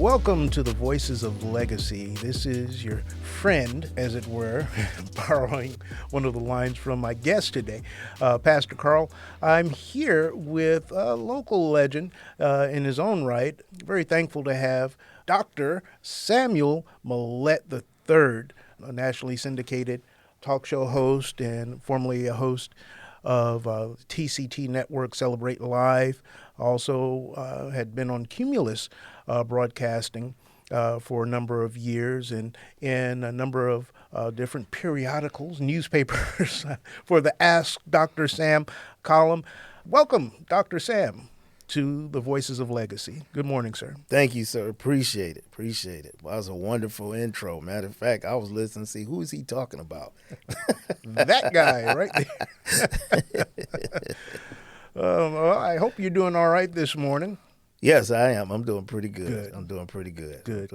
Welcome to the Voices of Legacy. This is your friend, as it were, borrowing one of the lines from my guest today, Pastor Carl. I'm here with a local legend in his own right. Very thankful to have Dr. Samuel Mallette III, a nationally syndicated talk show host and formerly a host of TCT Network Celebrate Live. Also had been on Cumulus broadcasting for a number of years and in a number of different periodicals, newspapers for the Ask Dr. Sam column. Welcome, Dr. Sam, to the Voices of Legacy. Good morning, sir. Thank you, sir. Appreciate it. Well, that was a wonderful intro. Matter of fact, I was listening to see who is he talking about. That guy right there. Well, I hope you're doing all right this morning. Yes, I am. I'm doing pretty good. Good. I'm doing pretty good. Good.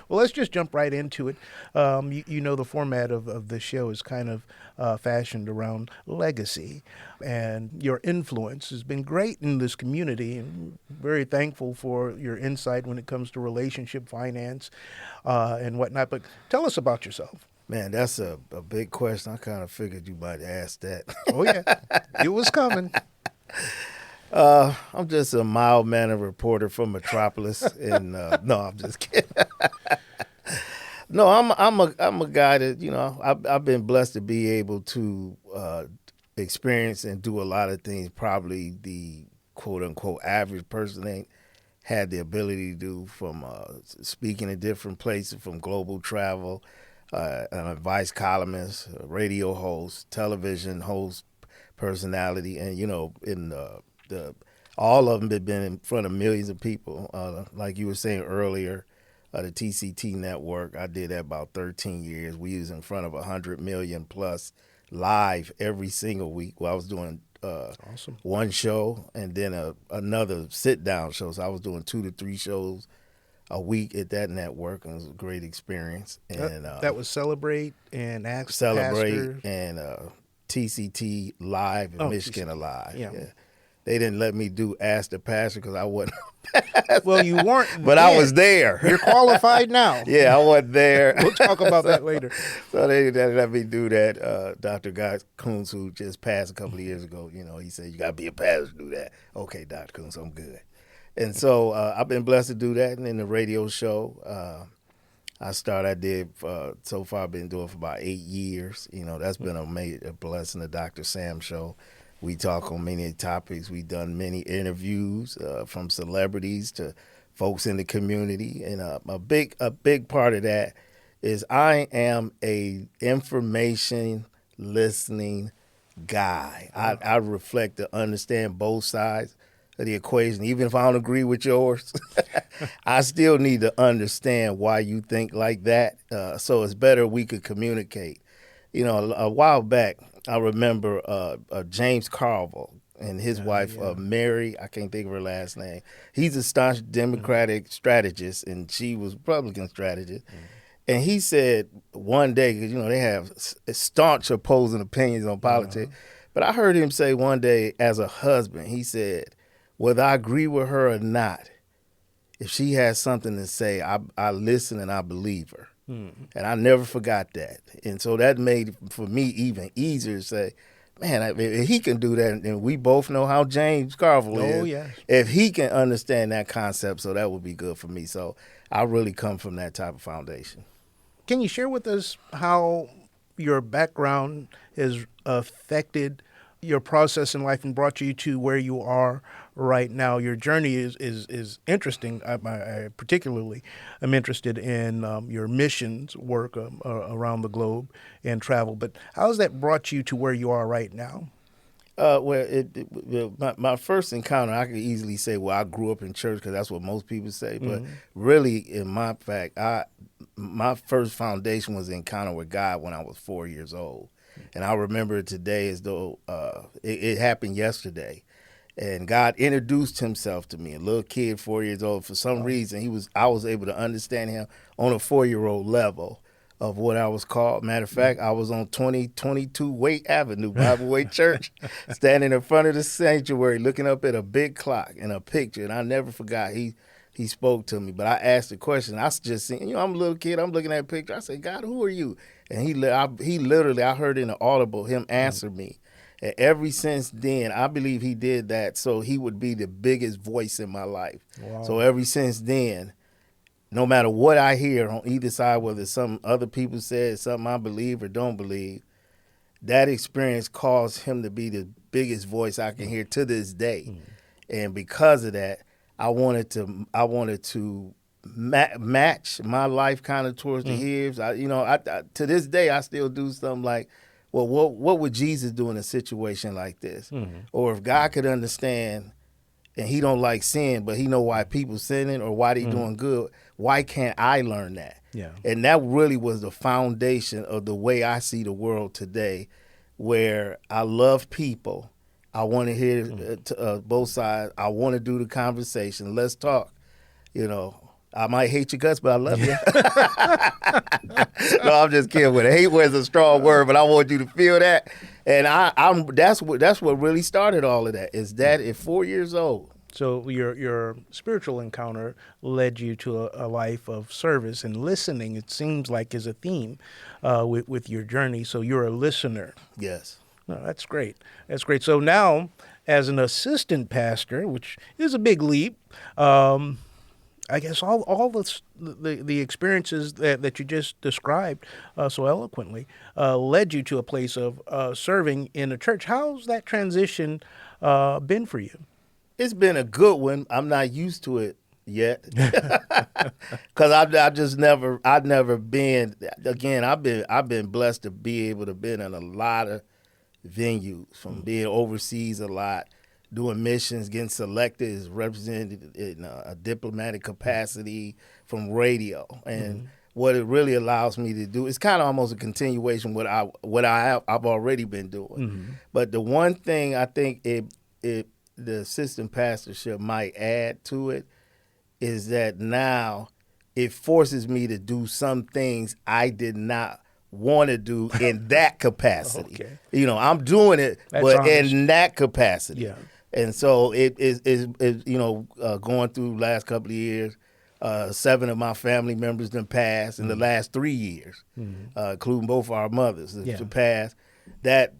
Well, let's just jump right into it. You know, the format of the show is kind of fashioned around legacy, and your influence has been great in this community, and very thankful for your insight when it comes to relationship finance and whatnot. But tell us about yourself. Man, that's a big question. I kind of figured you might ask that. Oh, yeah. It was coming. I'm just a mild-mannered reporter from Metropolis, and no, I'm just kidding. No, I'm a guy that I've been blessed to be able to experience and do a lot of things probably the quote-unquote average person ain't had the ability to do, from speaking in different places, from global travel, an advice columnist, a radio host, television host, personality, and in all of them have been in front of millions of people. Like you were saying earlier, the TCT network, I did that about 13 years. We was in front of 100 million plus live every single week. Well, I was doing Awesome. one show and then another sit-down show. So I was doing 2 to 3 shows a week at that network, and it was a great experience. And that was Celebrate and Ask Celebrate Pastor. and TCT Live and Michigan TCT. Alive. Yeah. They didn't let me do Ask the Pastor because I wasn't. Well, you weren't, but I was there. You're qualified now. Yeah, I wasn't there. We'll talk about that later. So they didn't let me do that. Dr. Guy Coons, who just passed a couple of years ago, he said, you got to be a pastor to do that. Okay, Dr. Coons, I'm good. And so I've been blessed to do that. And in the radio show, I did, so far I've been doing for about 8 years. That's been a blessing, the Dr. Sam show. We talk on many topics. We've done many interviews from celebrities to folks in the community. And a big part of that is I am a information listening guy. I reflect to understand both sides of the equation. Even if I don't agree with yours, I still need to understand why you think like that. So it's better we could communicate. A while back, I remember James Carville and his wife, Mary, I can't think of her last name. He's a staunch Democratic strategist, and she was Republican strategist. And he said one day, because, they have staunch opposing opinions on politics, but I heard him say one day as a husband, he said, whether I agree with her or not, if she has something to say, I listen and I believe her. And I never forgot that. And so that made, for me, even easier to say, man, if he can do that, and we both know how James Carville is. Oh, yeah. If he can understand that concept, so that would be good for me. So I really come from that type of foundation. Can you share with us how your background has affected your process in life and brought you to where you are right now? Your journey is interesting. I particularly am interested in your missions work around the globe and travel. But how has that brought you to where you are right now? My first encounter, I could easily say, well, I grew up in church because that's what most people say. But really, in my fact, my first foundation was the encounter with God when I was 4 years old. And I remember it today as though it happened yesterday. And God introduced himself to me, a little kid, 4 years old. For some reason, I was able to understand him on a 4-year-old level of what I was called. Matter of fact, I was on 2022 Wake Avenue, Bible Way Church, standing in front of the sanctuary, looking up at a big clock and a picture. And I never forgot, he he spoke to me. But I asked the question. I just seen, I'm a little kid. I'm looking at a picture. I said, God, who are you? And he literally, I heard in the audible him answer me. And ever since then, I believe he did that so he would be the biggest voice in my life. Wow. So ever since then, no matter what I hear on either side, whether some other people said something I believe or don't believe, that experience caused him to be the biggest voice I can hear to this day. And because of that, I wanted to match my life kind of towards the his. I, to this day, I still do something like, well, what would Jesus do in a situation like this? Or if God could understand, and he don't like sin, but he know why people sinning or why they doing good, why can't I learn that? Yeah. And that really was the foundation of the way I see the world today, where I love people. I want to hear both sides. I want to do the conversation. Let's talk. I might hate your guts, but I love you. No, I'm just kidding with it. Hate was a strong word, but I want you to feel that. And that's what really started all of that. Is that at 4 years old. So your spiritual encounter led you to a life of service, and listening, it seems like, is a theme with your journey. So you're a listener. Yes. No, that's great. That's great. So now, as an assistant pastor, which is a big leap, I guess all the experiences that you just described so eloquently led you to a place of serving in a church. How's that transition been for you? It's been a good one. I'm not used to it yet, because I've never been. Again, I've been blessed to be able to been in a lot of venues, from being overseas a lot, doing missions, getting selected as represented in a diplomatic capacity, from radio, and what it really allows me to do is kind of almost a continuation of what I've already been doing. But the one thing I think the assistant pastorship might add to it is that now it forces me to do some things I did not want to do in that capacity. Okay. I'm doing it, but honest. In that capacity. Yeah. And so it is going through the last couple of years, 7 of my family members done passed in the last 3 years, including both our mothers to pass. That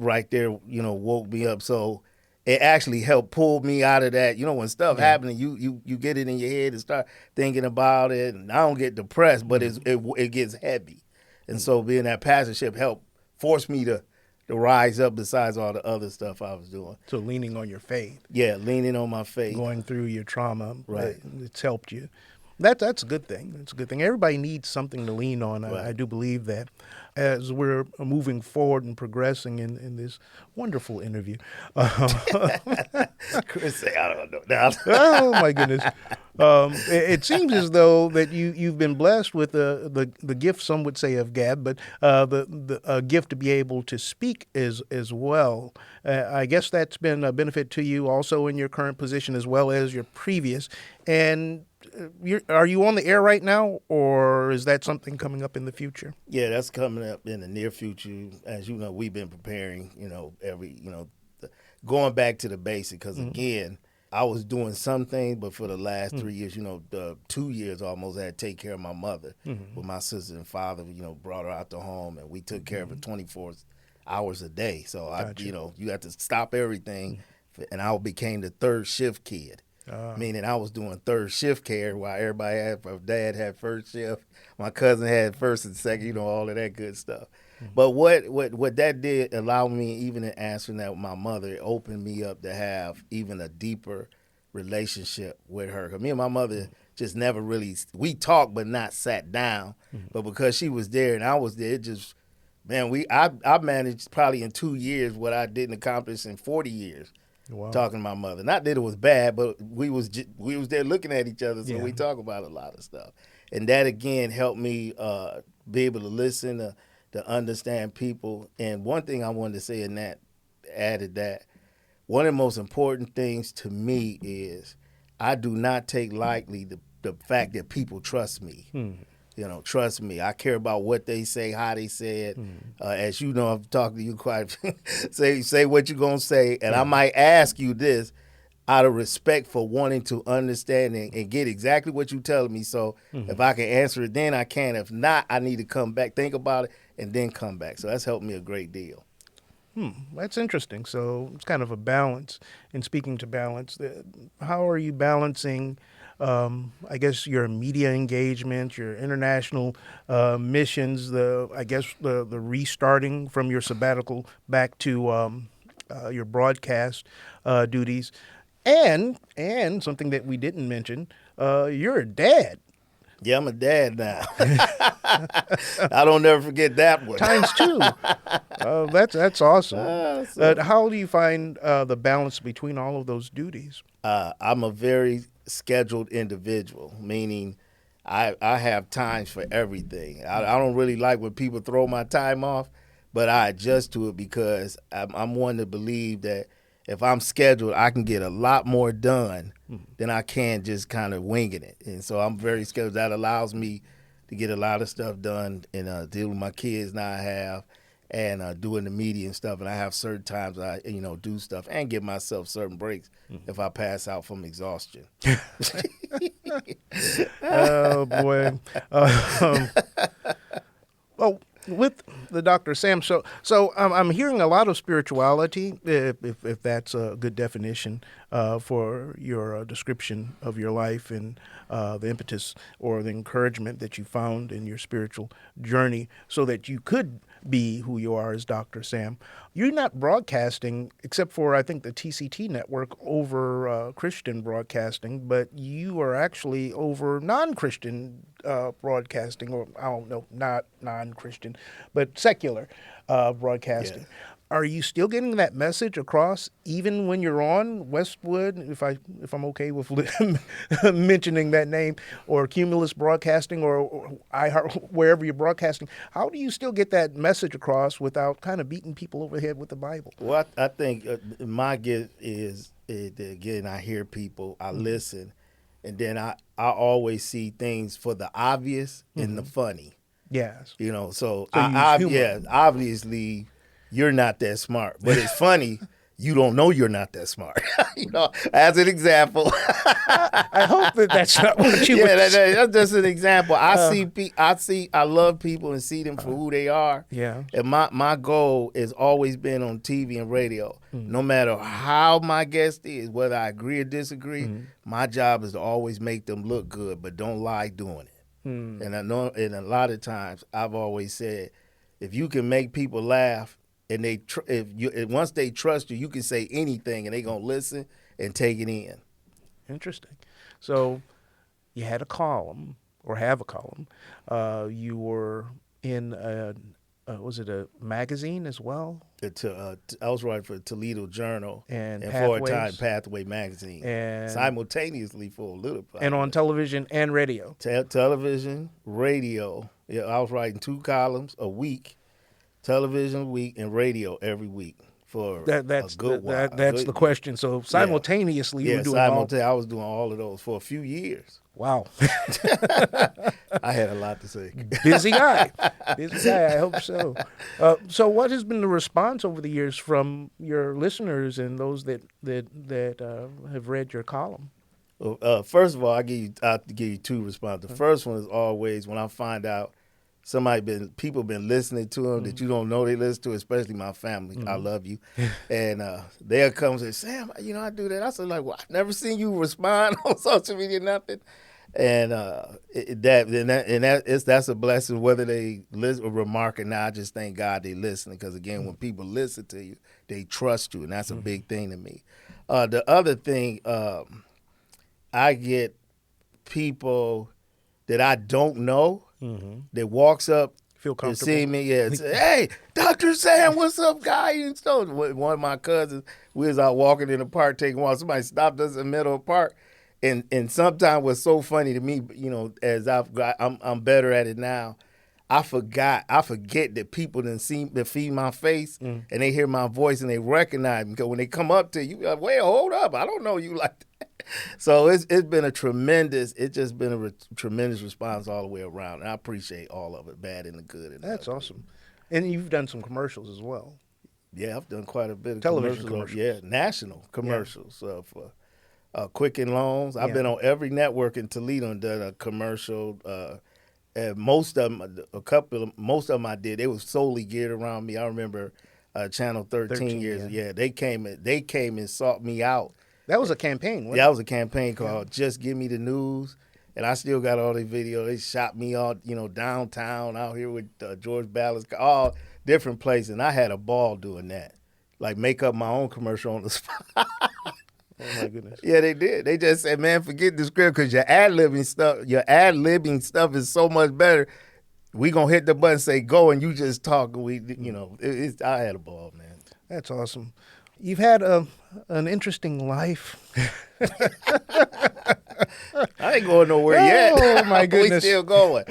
right there, woke me up. So it actually helped pull me out of that. When stuff happening, you get it in your head and start thinking about it. And I don't get depressed, but it gets heavy. And so being that pastorship helped force me to rise up besides all the other stuff I was doing. So leaning on your faith. Yeah, leaning on my faith. Going through your trauma. Right. It's helped you. That's a good thing. It's a good thing. Everybody needs something to lean on. Right. I do believe that. As we're moving forward and progressing in this wonderful interview. Chris say, I don't know. Oh, my goodness. It seems as though that you've been blessed with the gift, some would say, of gab, but the gift to be able to speak as well. I guess that's been a benefit to you also in your current position as well as your previous. And are you on the air right now, or is that something coming up in the future? Yeah, that's coming up in the near future. As you know, we've been preparing, going back to the basic, because again, I was doing some things, but for the last 3 years, the 2 years almost, I had to take care of my mother with my sister and father, brought her out the home, and we took care of her 24 hours a day. So, Gotcha. you had to stop everything, and I became the third shift kid. Meaning I was doing third shift care while everybody my dad had first shift, my cousin had first and second, all of that good stuff. But what that did allow me, even in answering that with my mother, it opened me up to have even a deeper relationship with her. 'Cause me and my mother just never really, we talked but not sat down. But because she was there and I was there, it just, man, I managed probably in 2 years what I didn't accomplish in 40 years. Wow. Talking to my mother. Not that it was bad, but we was there looking at each other, so we talk about a lot of stuff. And that, again, helped me be able to listen, to understand people. And one thing I wanted to say in that, added that, one of the most important things to me is I do not take lightly the fact that people trust me. Trust me. I care about what they say, how they say it. As you know, I've talked to you quite. say what you're gonna say, and I might ask you this. out of respect for wanting to understand and get exactly what you're telling me. So if I can answer it, then I can. If not, I need to come back, think about it, and then come back. So that's helped me a great deal. That's interesting. So it's kind of a balance. And speaking to balance, how are you balancing, I guess, your media engagement, your international missions, the restarting from your sabbatical back to your broadcast duties, and something that we didn't mention, you're a dad. Yeah, I'm a dad now. I don't never forget that one. Times two. That's awesome. So- How do you find the balance between all of those duties? I'm a very scheduled individual, meaning I have times for everything. I don't really like when people throw my time off, but I adjust to it because I'm one to believe that if I'm scheduled, I can get a lot more done than I can just kind of winging it. And so I'm very scheduled. That allows me to get a lot of stuff done and deal with my kids now I have and doing the media and stuff. And I have certain times I, do stuff and give myself certain breaks if I pass out from exhaustion. Oh, boy. Well, with the Dr. Sam, so I'm hearing a lot of spirituality, if that's a good definition for your description of your life and the impetus or the encouragement that you found in your spiritual journey so that you could be who you are as Dr. Sam. You're not broadcasting, except for, I think, the TCT network over Christian broadcasting, but you are actually over non-Christian broadcasting, or I don't know, not non-Christian, but secular broadcasting. Yeah. Are you still getting that message across, even when you're on Westwood, if I'm okay with mentioning that name, or Cumulus Broadcasting, or iHeart, wherever you're broadcasting? How do you still get that message across without kind of beating people over the head with the Bible? Well, I think my gift is, again, I hear people, I listen, and then I always see things for the obvious and the funny. Yes. So humor. obviously you're not that smart, but it's funny. You don't know you're not that smart. As an example. I hope that's not what you. Yeah, that's just an example. I love people and see them for who they are. Yeah. And my goal has always been on TV and radio. No matter how my guest is, whether I agree or disagree, my job is to always make them look good, but don't lie doing it. And I know, and a lot of times I've always said, if you can make people laugh, and once they trust you, you can say anything, and they gonna listen and take it in. Interesting. So, you had a column, or have a column. You were in was it a magazine as well? I was writing for Toledo Journal And for a Pathways. time Pathway magazine, And simultaneously for a little while. and on television and radio. Television, radio. Yeah, I was writing 2 columns a week. Television a week and radio every week for a good while. That's the question. So simultaneously, you were doing all. I was doing all of those for a few years. Wow. I had a lot to say. Busy guy. I hope so. So what has been the response over the years from your listeners and those that have read your column? Well, first of all, I have to give you 2 responses. The first one is always when I find out people been listening to them that you don't know they listen to, especially my family. I love you. And they'll come and say, Sam, I do that. I said, well, I've never seen you respond on social media, nothing. And that's a blessing, whether they listen or remark or not. I just thank God they listen, because again, when people listen to you, they trust you, and that's a big thing to me. The other thing, I get people that I don't know that walks up Feel to comfortable. see me, and say, hey, Dr. Sam, what's up, guy? And so one of my cousins, we was out walking in the park taking a walk. Somebody stopped us in the middle of the park. And sometimes what's so funny to me, as I'm better at it now, I forget that people didn't see my face and they hear my voice and they recognize me, because when they come up to you, like, wait, hold up, I don't know you like that. So it's been a tremendous response all the way around, and I appreciate all of it, bad and the good. And That's awesome. And you've done some commercials as well. Yeah, I've done quite a bit of Television commercials. commercials. Yeah, national commercials for Quicken Loans. I've been on every network in Toledo and done a commercial. And most of them, most of them I did. They was solely geared around me. I remember Channel 13 years. Yeah, they came and sought me out. That was a campaign, wasn't it? That was a campaign called Just Give Me the News. And I still got all the video. They shot me all, downtown out here with George Ballas, all different places. And I had a ball doing that. Like make up my own commercial on the spot. Oh my goodness. Yeah, they did. They just said, "Man, forget the script because your ad-libbing stuff is so much better. We gonna hit the button, say go, and you just talk. And I had a ball, man. That's awesome. You've had an interesting life. I ain't going nowhere yet. Oh my goodness, we still going.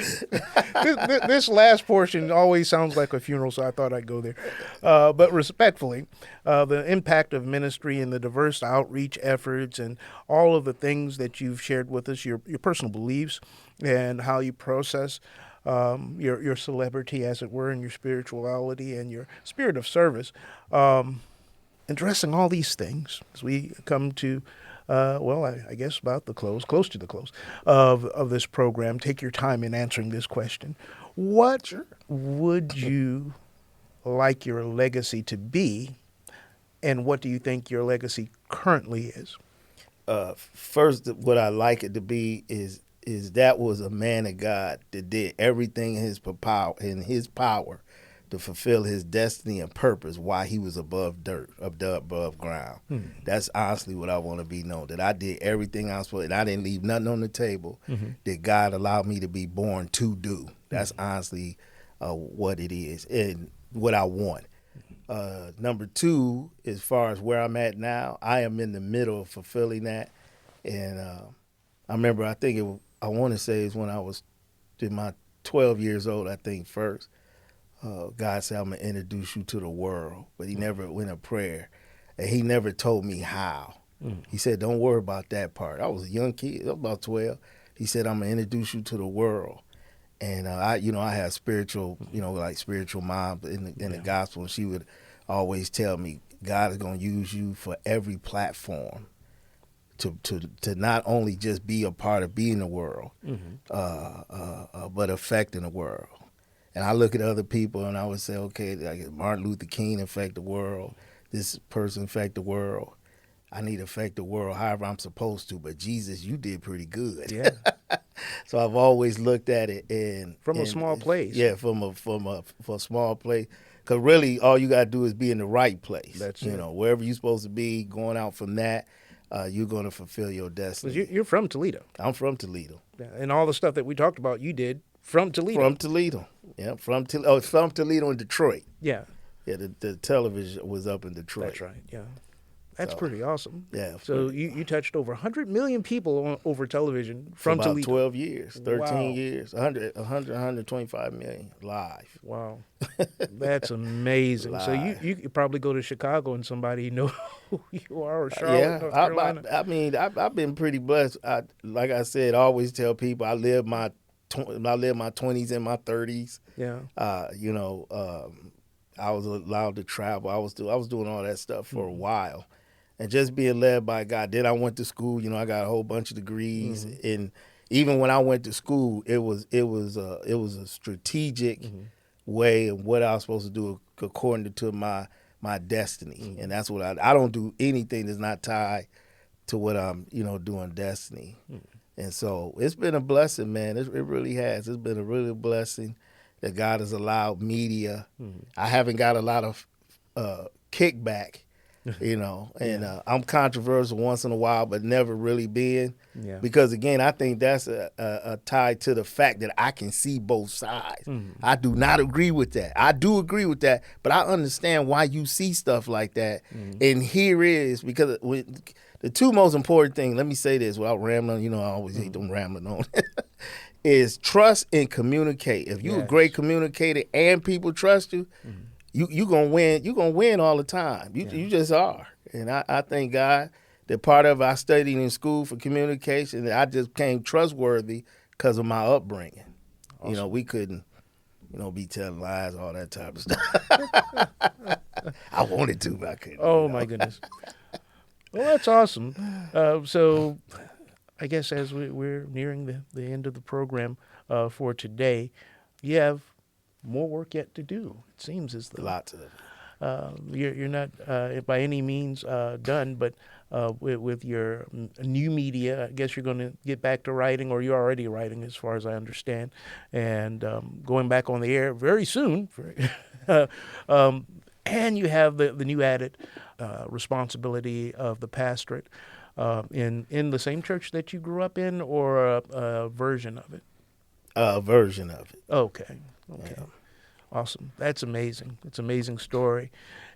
This last portion always sounds like a funeral, so I thought I'd go there. But respectfully, the impact of ministry and the diverse outreach efforts and all of the things that you've shared with us, your personal beliefs and how you process your celebrity, as it were, and your spirituality and your spirit of service. Addressing all these things as we come to, I guess about close to the close of this program. Take your time in answering this question. What would you like your legacy to be, and what do you think your legacy currently is? First, what I like it to be is that was a man of God that did everything in his power to fulfill his destiny and purpose while he was above ground. That's honestly what I want to be known, that I did everything I was supposed to, and I didn't leave nothing on the table that God allowed me to be born to do. That's honestly what it is and what I want. Number two, as far as where I'm at now, I am in the middle of fulfilling that. And I remember, I want to say it's when I was in my 12 years old, I think first. God said, I'm going to introduce you to the world. But he never went a prayer. And he never told me how. He said, don't worry about that part. I was a young kid, I was about 12. He said, I'm going to introduce you to the world. And I had spiritual mom in the gospel. And she would always tell me, God is going to use you for every platform to not only just be a part of being the world, but affecting the world. And I look at other people and I would say, okay, like Martin Luther King affect the world. This person affect the world. I need to affect the world however I'm supposed to. But Jesus, you did pretty good. Yeah. So I've always looked at it from a small place. Yeah, from a small place. Because really, all you got to do is be in the right place. That's wherever you're supposed to be, going out from that, you're going to fulfill your destiny. You're from Toledo. I'm from Toledo. Yeah, and all the stuff that we talked about, you did from Toledo. From Toledo. Yeah, from Toledo and Detroit. Yeah. Yeah, the television was up in Detroit. That's right, yeah. That's pretty awesome. Yeah. So you touched over 100 million people over television from about Toledo. 12 years, 13 Wow. years, 125 million live. Wow. That's amazing. So you could probably go to Chicago and somebody know who you are, or Charlotte, North Carolina. I've been pretty blessed. Like I said, I always tell people I live my 20s and my 30s. Yeah. I was allowed to travel. I was doing all that stuff for a while. And just being led by God. Then I went to school. I got a whole bunch of degrees. And even when I went to school, it was a strategic way of what I was supposed to do according to my destiny. And that's what I don't do anything that's not tied to what I'm doing destiny. And so it's been a blessing, man. It really has. It's been a really blessing that God has allowed media. I haven't got a lot of kickback. I'm controversial once in a while, but never really been. Yeah. Because, again, I think that's a tie to the fact that I can see both sides. I do not agree with that. I do agree with that, but I understand why you see stuff like that. And here is, because the two most important things, let me say this without rambling, I always hate them rambling on, is trust and communicate. If you're a great communicator and people trust you, you're going to win. You're going to win all the time. You just are. And I thank God that part of I studied in school for communication, and I just became trustworthy because of my upbringing. Awesome. We couldn't, be telling lies, all that type of stuff. I wanted to, but I couldn't. Oh, my goodness. Well, that's awesome. So I guess as we're nearing the end of the program for today, you have more work yet to do. It seems as though. Lots of it. You're not by any means done, but with your new media, I guess you're going to get back to writing, or you're already writing, as far as I understand, and going back on the air very soon. And you have the new added responsibility of the pastorate in the same church that you grew up in, or a version of it? A version of it. Okay. Yeah. Awesome. That's amazing. It's an amazing story.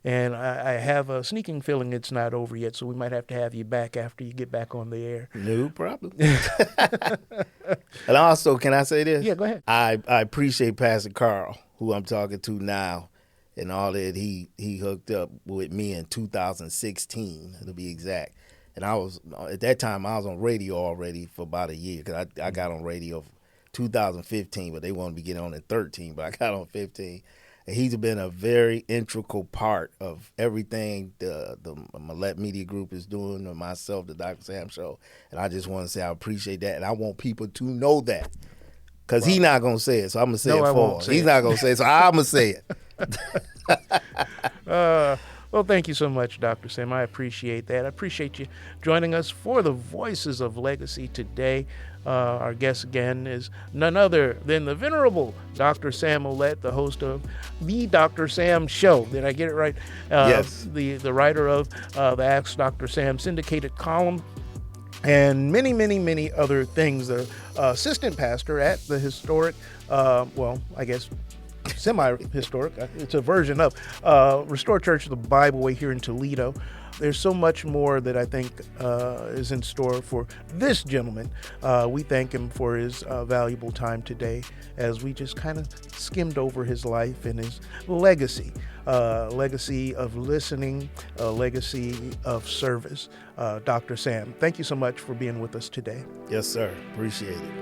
And I have a sneaking feeling it's not over yet, so we might have to have you back after you get back on the air. No problem. And also, can I say this? Yeah, go ahead. I appreciate Pastor Carl, who I'm talking to now, and all that he hooked up with me in 2016, to be exact. And I was, at that time, I was on radio already for about a year, because I got on radio 2015, but they wanted me to get on in 13, but I got on 15. And he's been a very integral part of everything the Mallette Media Group is doing, and myself, the Dr. Sam Show. And I just want to say I appreciate that, and I want people to know that. Because he's not going to say it, so I'm going to say it for him. He's not going to say it, so I'm going to say it. Well, thank you so much, Dr. Sam. I appreciate that. I appreciate you joining us for the Voices of Legacy today. Our guest again is none other than the venerable Dr. Sam Mallette, the host of the Dr. Sam Show. Did I get it right? Yes. The writer of the Ask Dr. Sam syndicated column, and many, many, many other things. The assistant pastor at the historic, semi-historic, it's a version of Restored Church of the Bible Way here in Toledo. There's so much more that I think is in store for this gentleman. We thank him for his valuable time today, as we just kind of skimmed over his life and his legacy. Legacy of listening, a legacy of service. Dr. Sam, thank you so much for being with us today. Yes, sir. Appreciate it.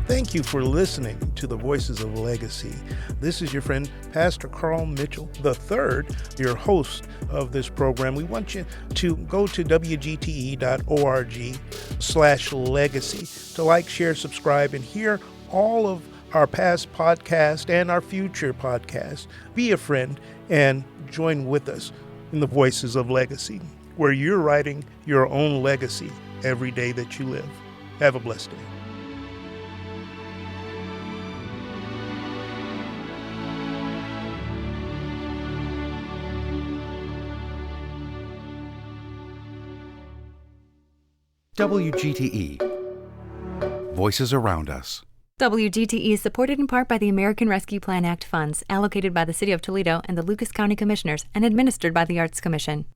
Thank you for listening to the Voices of Legacy. This is your friend, Pastor Carl Mitchell III, your host of this program. We want you to go to wgte.org/legacy to like, share, subscribe, and hear all of our past podcasts and our future podcasts. Be a friend and join with us in the Voices of Legacy, where you're writing your own legacy every day that you live. Have a blessed day. WGTE. Voices around us. WGTE is supported in part by the American Rescue Plan Act funds allocated by the City of Toledo and the Lucas County Commissioners and administered by the Arts Commission.